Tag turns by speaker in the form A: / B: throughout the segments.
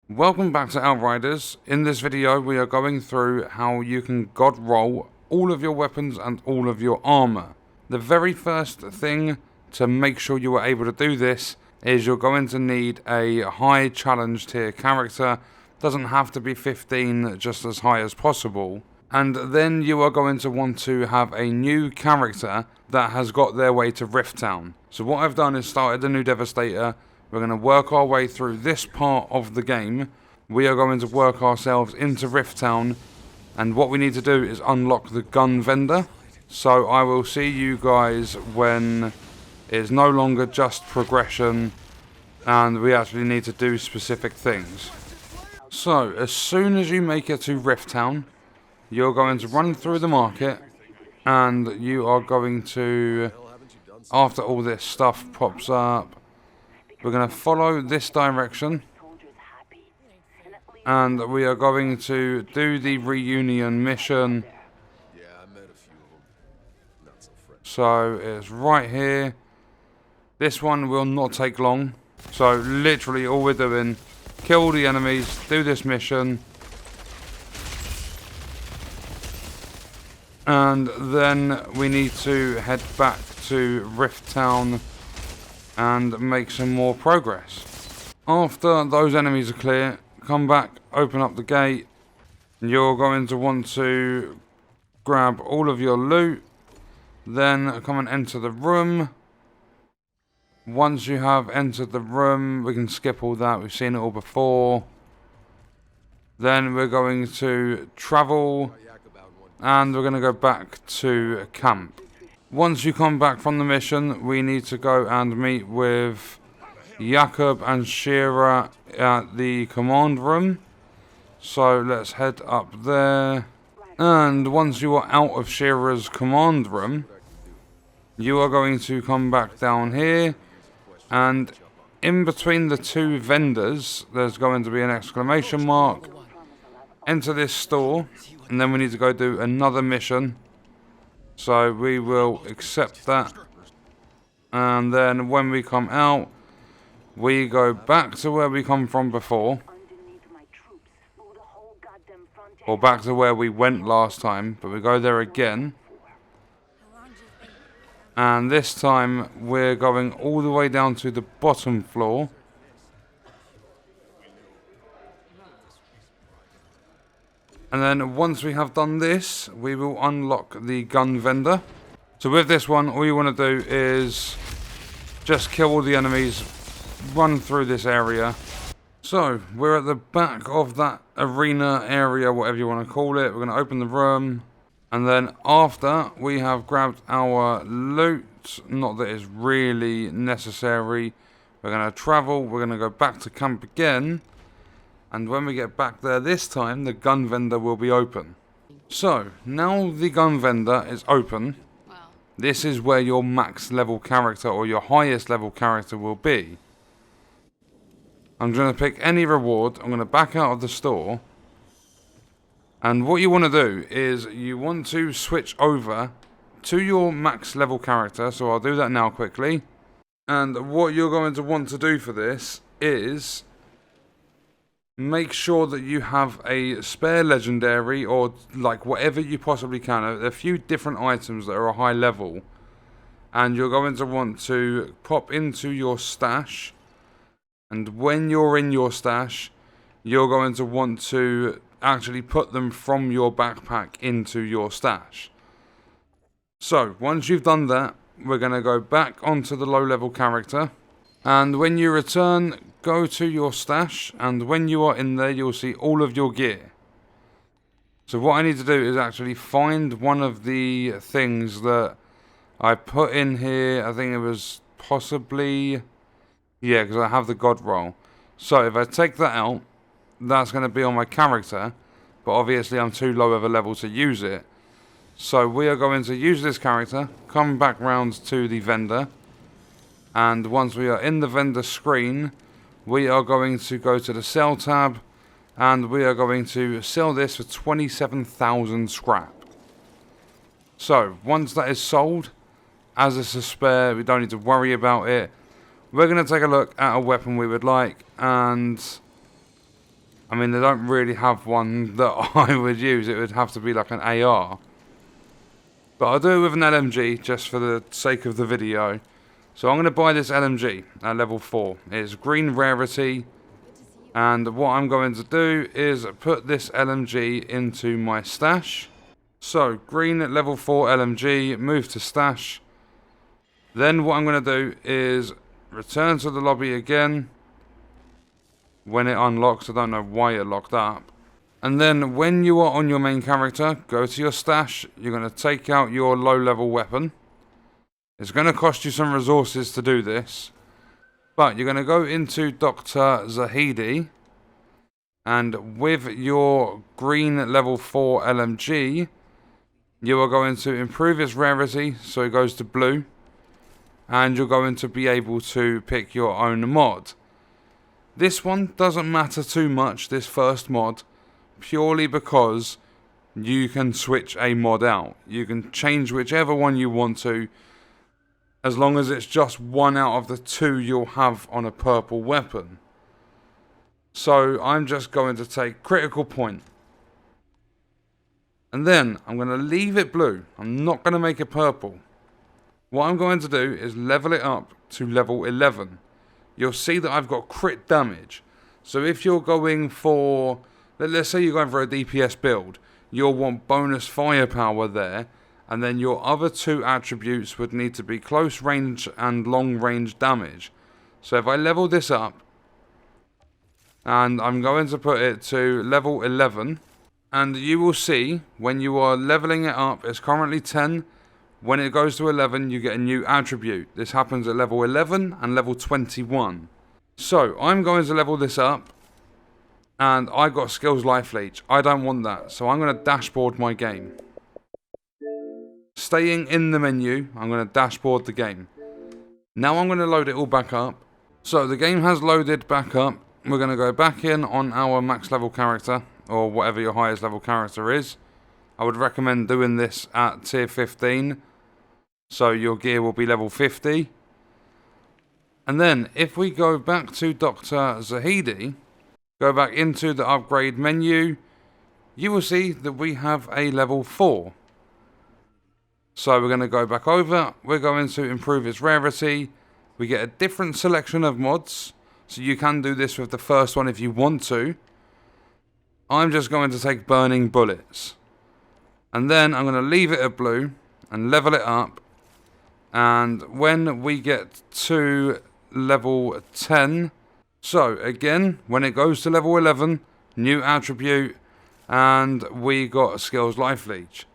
A: Welcome back to Outriders. In this video we are going through how you can god roll all of your weapons and all of your armor. The very first thing to make sure you are able to do this is you're going to need a high challenge tier character. Doesn't have to be 15, just as high as possible. And then you are going to want to have a new character that has got their way to Rift Town. So what I've done is started a new Devastator. We're going to work our way through this part of the game. We are going to work ourselves into Rift Town, and what we need to do is unlock the gun vendor. So I will see you guys when it's no longer just progression and we actually need to do specific things. So as soon as you make it to Rift Town, you're going to run through the market, and you are going to, after all this stuff pops up, we're going to follow this direction, and we are going to do the reunion mission. So it's right here. This one will not take long. So literally all we're doing, kill the enemies, do this mission, and then we need to head back to Rift Town and make some more progress. After those enemies are clear, come back, open up the gate. You're going to want to grab all of your loot, then come and enter the room. Once you have entered the room, we can skip all that, we've seen it all before. Then we're going to travel, and we're going to go back to camp. Once you come back from the mission, we need to go and meet with Jakob and Shira at the command room. So let's head up there. And once you are out of Shira's command room, you are going to come back down here. And in between the two vendors, there's going to be an exclamation mark. Enter this store, and then we need to go do another mission. So we will accept that, and then when we come out, we go back to where we come from before, or back to where we went last time, but we go there again, and this time we're going all the way down to the bottom floor. And then once we have done this, we will unlock the gun vendor. So with this one, all you want to do is just kill all the enemies, run through this area. So we're at the back of that arena area, whatever you want to call it. We're going to open the room. And then after we have grabbed our loot, not that it's really necessary, we're going to travel. We're going to go back to camp again. And when we get back there this time, the gun vendor will be open. So, now the gun vendor is open. This is where your max level character or your highest level character will be. I'm going to pick any reward. I'm going to back out of the store. And what you want to do is you want to switch over to your max level character. So I'll do that now quickly. And what you're going to want to do for this is make sure that you have a spare legendary, or like whatever you possibly can. There are a few different items that are a high level, and you're going to want to pop into your stash, and when you're in your stash, you're going to want to actually put them from your backpack into your stash. So once you've done that, we're going to go back onto the low level character, and when you return, go to your stash, and when you are in there, you'll see all of your gear. So what I need to do is actually find one of the things that I put in here. I think it was possibly, yeah, because I have the god roll. So if I take that out, that's going to be on my character, but obviously I'm too low of a level to use it. So we are going to use this character, come back round to the vendor, and once we are in the vendor screen, we are going to go to the sell tab, and we are going to sell this for 27,000 scrap. So once that is sold, as it's a spare, we don't need to worry about it. We're going to take a look at a weapon we would like, and I mean, they don't really have one that I would use. It would have to be like an AR. But I'll do it with an LMG just for the sake of the video. So I'm going to buy this LMG at level 4. It's green rarity. And what I'm going to do is put this LMG into my stash. So, green at level 4 LMG, move to stash. Then what I'm going to do is return to the lobby again. When it unlocks, I don't know why it locked up. And then when you are on your main character, go to your stash. You're going to take out your low level weapon. It's going to cost you some resources to do this. But you're going to go into Dr. Zahidi. And with your green level 4 LMG, you are going to improve its rarity. So it goes to blue. And you're going to be able to pick your own mod. This one doesn't matter too much, this first mod, purely because you can switch a mod out. You can change whichever one you want to, as long as it's just one out of the 2 you'll have on a purple weapon. So I'm just going to take critical point. And then I'm going to leave it blue. I'm not going to make it purple. What I'm going to do is level it up to level 11. You'll see that I've got crit damage. So if you're going for, let's say you're going for a DPS build, you'll want bonus firepower there, and then your other 2 attributes would need to be close range and long range damage. So if I level this up, and I'm going to put it to level 11, and you will see when you are leveling it up, it's currently 10. When it goes to 11, you get a new attribute. This happens at level 11 and level 21. So, I'm going to level this up. And I got skills life leech. I don't want that. So, I'm going to dashboard my game. Staying in the menu, I'm going to dashboard the game. Now, I'm going to load it all back up. So, the game has loaded back up. We're going to go back in on our max level character. Or whatever your highest level character is. I would recommend doing this at tier 15. So your gear will be level 50. And then if we go back to Dr. Zahidi, go back into the upgrade menu, you will see that we have a level 4. So we're going to go back over. We're going to improve its rarity. We get a different selection of mods. So you can do this with the first one if you want to. I'm just going to take burning bullets. And then I'm going to leave it at blue and level it up. And when we get to level 10, so again, when it goes to level 11, new attribute, and we got skills life leech.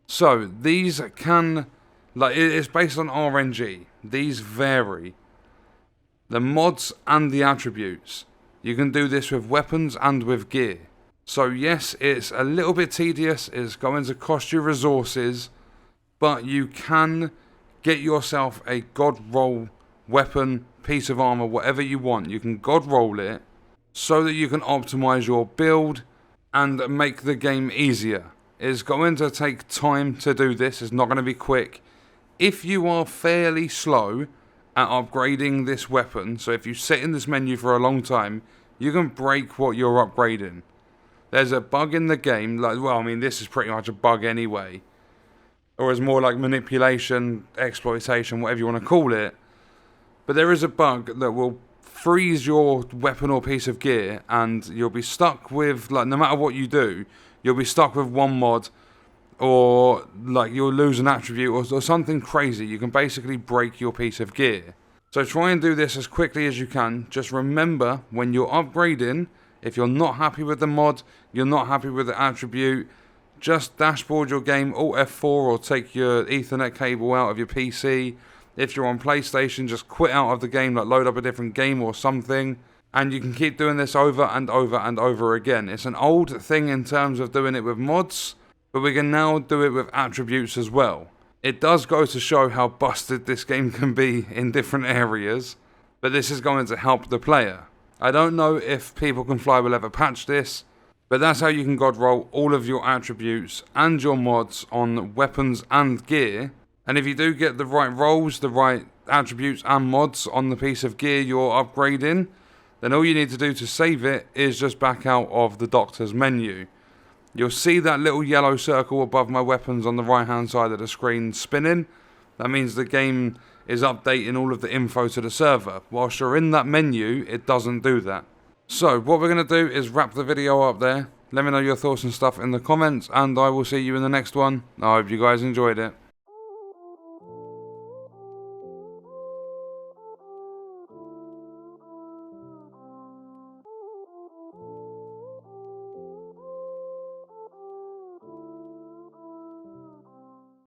A: So these can, like, it's based on RNG. These vary. The mods and the attributes. You can do this with weapons and with gear. So yes, it's a little bit tedious, it's going to cost you resources, but you can get yourself a god roll weapon, piece of armor, whatever you want. You can god roll it so that you can optimize your build and make the game easier. It's going to take time to do this, it's not going to be quick. If you are fairly slow at upgrading this weapon, so if you sit in this menu for a long time, you can break what you're upgrading. There's a bug in the game, like, well, I mean, this is pretty much a bug anyway. Or it's more like manipulation, exploitation, whatever you want to call it. But there is a bug that will freeze your weapon or piece of gear, and you'll be stuck with, like, no matter what you do, you'll be stuck with one mod, or, like, you'll lose an attribute, or something crazy. You can basically break your piece of gear. So try and do this as quickly as you can. Just remember, when you're upgrading, if you're not happy with the mod, you're not happy with the attribute, just dashboard your game, Alt F4, or take your Ethernet cable out of your PC. If you're on PlayStation, just quit out of the game, like load up a different game or something. And you can keep doing this over and over and over again. It's an old thing in terms of doing it with mods, but we can now do it with attributes as well. It does go to show how busted this game can be in different areas, but this is going to help the player. I don't know if People Can Fly will ever patch this, but that's how you can god roll all of your attributes and your mods on weapons and gear. And if you do get the right rolls, the right attributes and mods on the piece of gear you're upgrading, then all you need to do to save it is just back out of the doctor's menu. You'll see that little yellow circle above my weapons on the right hand side of the screen spinning. That means the game is updating all of the info to the server. Whilst you're in that menu, it doesn't do that. So what we're going to do is wrap the video up there. Let me know your thoughts and stuff in the comments, and I will see you in the next one. I hope you guys enjoyed it.